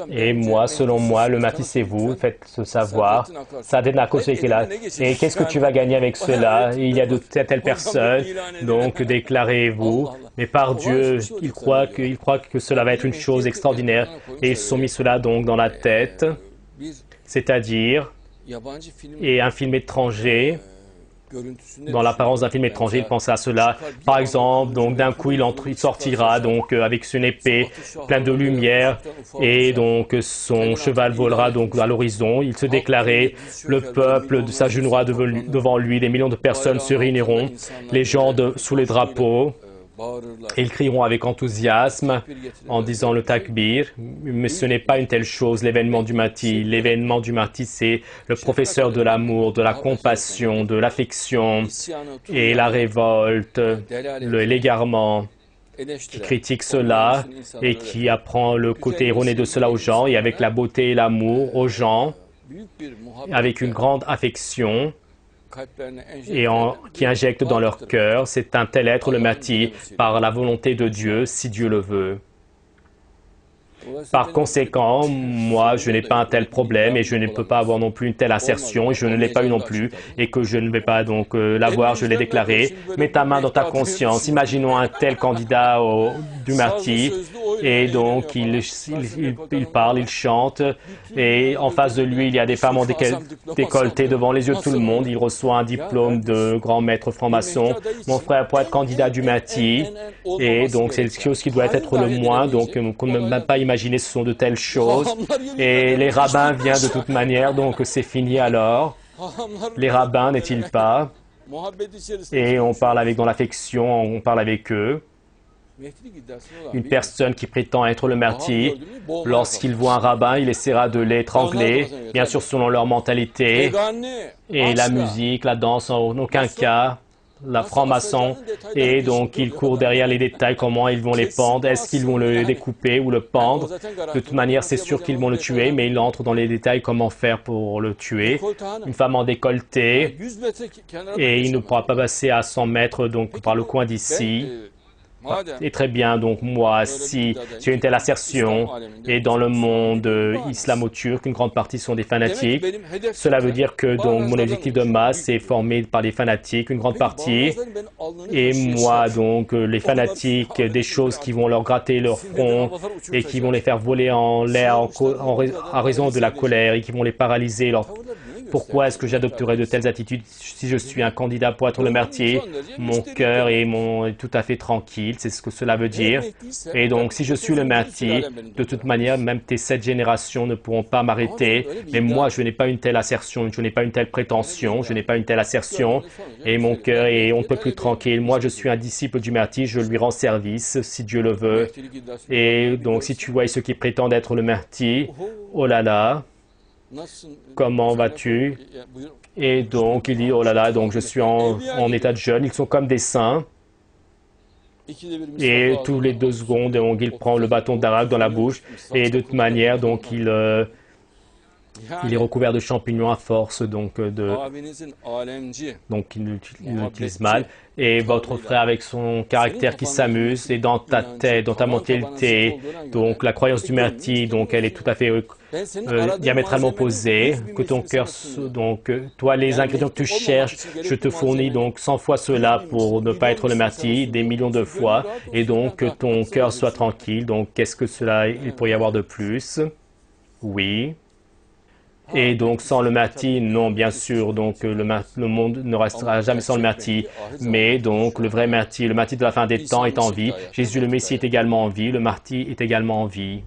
Et moi, selon moi, le martyr, c'est vous, faites-le savoir. Sadhana Kosekela. Et qu'est-ce que tu vas gagner avec cela? Il y a de telles personnes, donc déclarez-vous. Mais par Dieu, ils croient que cela va être une chose extraordinaire. Et ils se sont mis cela donc dans la tête, c'est-à-dire, et un film étranger, dans l'apparence d'un film étranger, il pensait à cela. Par exemple, donc d'un coup, il sortira donc avec une épée pleine de lumière et donc son cheval volera donc à l'horizon. Il se déclarait, le peuple s'agenouillera devant lui, des millions de personnes se réuniront, les gens sous les drapeaux. Et ils crieront avec enthousiasme en disant le takbir, mais ce n'est pas une telle chose, l'événement du Mahdi. L'événement du Mahdi, c'est le professeur de l'amour, de la compassion, de l'affection et la révolte, l'égarement, qui critique cela et qui apprend le côté erroné de cela aux gens et avec la beauté et l'amour aux gens, avec une grande affection, et qui injecte dans leur cœur, c'est un tel être le Mahdi par la volonté de Dieu, si Dieu le veut. Par conséquent, moi, je n'ai pas un tel problème et je ne peux pas avoir non plus une telle assertion et je ne l'ai pas eu non plus et que je ne vais pas donc l'avoir, je l'ai déclaré. Mets ta main dans ta conscience. Imaginons un tel candidat du martyr et donc il parle, il chante et en face de lui, il y a des femmes en décolleté devant les yeux de tout le monde. Il reçoit un diplôme de grand maître franc-maçon. Mon frère, pour être candidat du martyr, et donc c'est quelque chose qui doit être le moins, donc qu'on ne peut même pas imaginer ce sont de telles choses. Et les rabbins viennent de toute manière, donc c'est fini alors. Les rabbins, n'est-il pas? Et on parle dans l'affection, on parle avec eux. Une personne qui prétend être le martyr, lorsqu'il voit un rabbin, il essaiera de l'étrangler, bien sûr selon leur mentalité. Et la musique, la danse, en aucun cas. La franc-maçon, et donc ils courent derrière les détails, comment ils vont les pendre, est-ce qu'ils vont le découper ou le pendre. De toute manière, c'est sûr qu'ils vont le tuer, mais ils entrent dans les détails, comment faire pour le tuer. Une femme en décolleté, et il ne pourra pas passer à 100 mètres donc par le coin d'ici. Et très bien, donc moi, si j'ai une telle assertion, et dans le monde islamo-turc, une grande partie sont des fanatiques, cela veut dire que donc mon objectif de masse est formé par des fanatiques, une grande partie, et moi, donc, les fanatiques, des choses qui vont leur gratter leur front, et qui vont les faire voler en l'air à raison de la colère, et qui vont les paralyser. Pourquoi est-ce que j'adopterais de telles attitudes si je suis un candidat pour être le martyr? Mon cœur est tout à fait tranquille, c'est ce que cela veut dire. Et donc, si je suis le martyr, de toute manière, même tes 7 générations ne pourront pas m'arrêter. Mais moi, je n'ai pas une telle assertion, je n'ai pas une telle prétention, je n'ai pas une telle assertion. Et mon cœur est on ne peut plus tranquille. Moi, je suis un disciple du martyr, je lui rends service, si Dieu le veut. Et donc, si tu vois ceux qui prétendent être le martyr, oh là là, comment vas-tu? Et donc, il dit, oh là là, donc je suis en état de jeûne. Ils sont comme des saints. Et tous les 2 secondes, donc, il prend le bâton d'araque dans la bouche. Et de toute manière, donc, il est recouvert de champignons à force, donc il l'utilise mal. Et votre frère avec son caractère qui s'amuse, et dans ta tête, dans ta mentalité, donc la croyance du martyr, donc elle est tout à fait diamétralement opposée, que ton cœur, donc toi les ingrédients que tu cherches, je te fournis donc 100 fois cela pour ne pas être le martyr, des millions de fois, et donc que ton cœur soit tranquille. Donc qu'est-ce que cela, il pourrait y avoir de plus? Oui. Et donc sans le martyr, non, bien sûr, donc le monde ne restera jamais sans le martyr. Mais donc le vrai martyr, le martyr de la fin des temps est en vie. Jésus le Messie est également en vie, le martyr est également en vie.